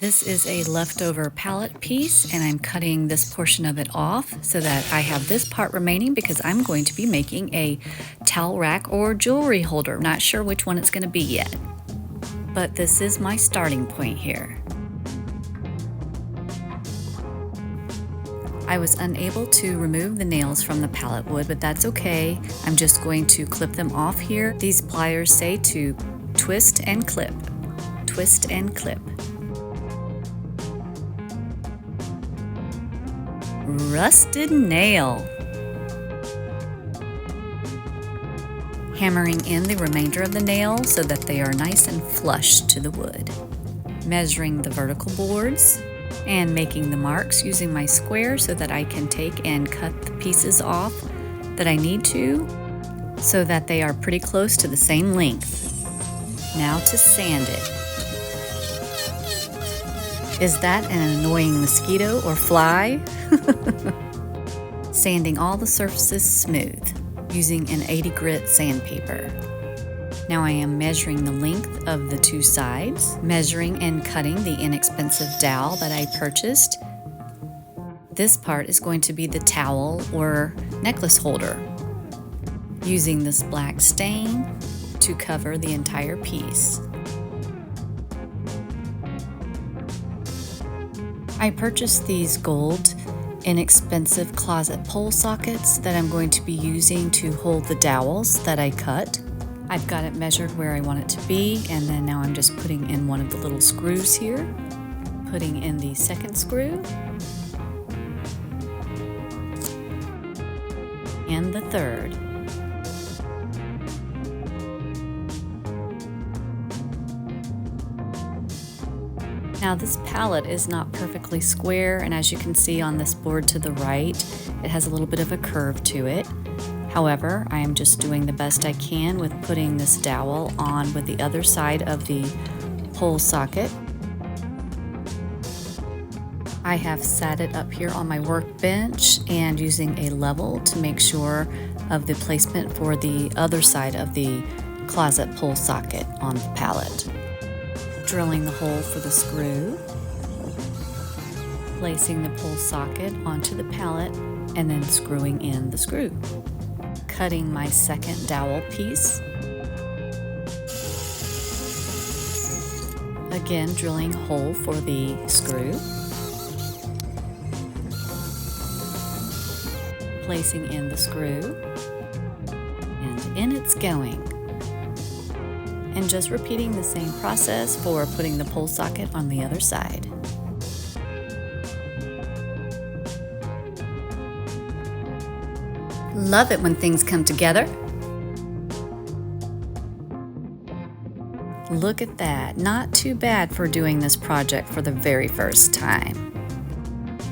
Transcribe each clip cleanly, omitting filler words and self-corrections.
This is a leftover pallet piece, and I'm cutting this portion of it off so that I have this part remaining because I'm going to be making a towel rack or jewelry holder. Not sure which one it's going to be yet, but this is my starting point here. I was unable to remove the nails from the pallet wood, but that's okay. I'm just going to clip them off here. These pliers say to twist and clip, twist and clip. Rusted nail. Hammering in the remainder of the nail so that they are nice and flush to the wood. Measuring the vertical boards and making the marks using my square so that I can take and cut the pieces off that I need to so that they are pretty close to the same length. Now to sand it. Is that an annoying mosquito or fly? Sanding all the surfaces smooth using an 80 grit sandpaper. Now I am measuring the length of the two sides, measuring and cutting the inexpensive dowel that I purchased. This part is going to be the towel or necklace holder, using this black stain to cover the entire piece. I purchased these gold inexpensive closet pole sockets that I'm going to be using to hold the dowels that I cut. I've got it measured where I want it to be, and then now I'm just putting in one of the little screws here, putting in the second screw, and the third. Now this pallet is not perfectly square, and as you can see on this board to the right, it has a little bit of a curve to it. However, I am just doing the best I can with putting this dowel on with the other side of the pole socket. I have sat it up here on my workbench and using a level to make sure of the placement for the other side of the closet pole socket on the pallet. Drilling the hole for the screw, placing the pole socket onto the pallet, and then screwing in the screw. Cutting my second dowel piece. Again, drilling a hole for the screw. Placing in the screw, and in it's going. And just repeating the same process for putting the pole socket on the other side. Love it when things come together. Look at that, not too bad for doing this project for the very first time.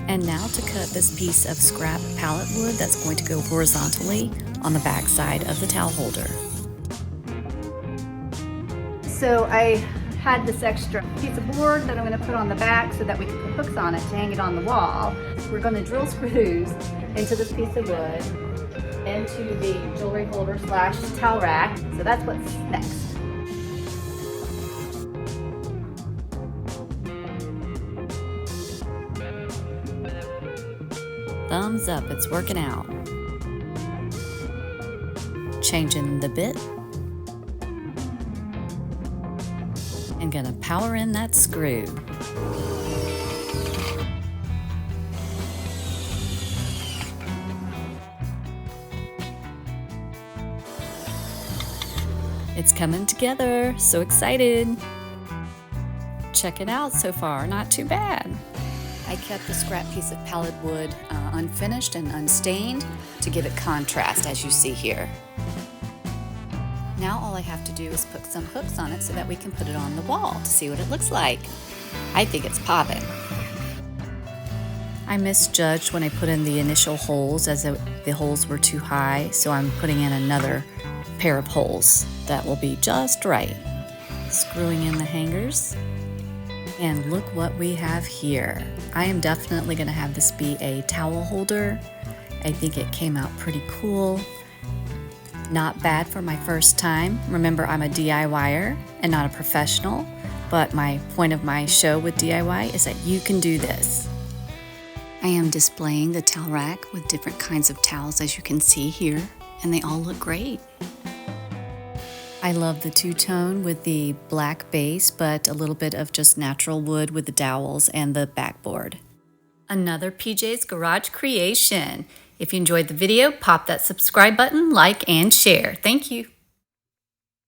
And now to cut this piece of scrap pallet wood that's going to go horizontally on the back side of the towel holder. So I had this extra piece of board that I'm going to put on the back so that we can put hooks on it to hang it on the wall. We're going to drill screws into this piece of wood, into the jewelry holder slash towel rack. So that's what's next. Thumbs up, it's working out. Changing the bit. And gonna power in that screw. It's coming together, so excited. Check it out so far, not too bad. I kept the scrap piece of pallet wood unfinished and unstained to give it contrast, as you see here. Now all I have to do is put some hooks on it so that we can put it on the wall to see what it looks like. I think it's popping. I misjudged when I put in the initial holes as the holes were too high, so I'm putting in another pair of holes that will be just right. Screwing in the hangers. And look what we have here. I am definitely going to have this be a towel holder. I think it came out pretty cool. Not bad for my first time. Remember, I'm a DIYer and not a professional. But my point of my show with DIY is that you can do this. I am displaying the towel rack with different kinds of towels, as you can see here, and they all look great. I love the two-tone with the black base, but a little bit of just natural wood with the dowels and the backboard. Another PJ's Garage creation. If you enjoyed the video, pop that subscribe button, like, and share. Thank you.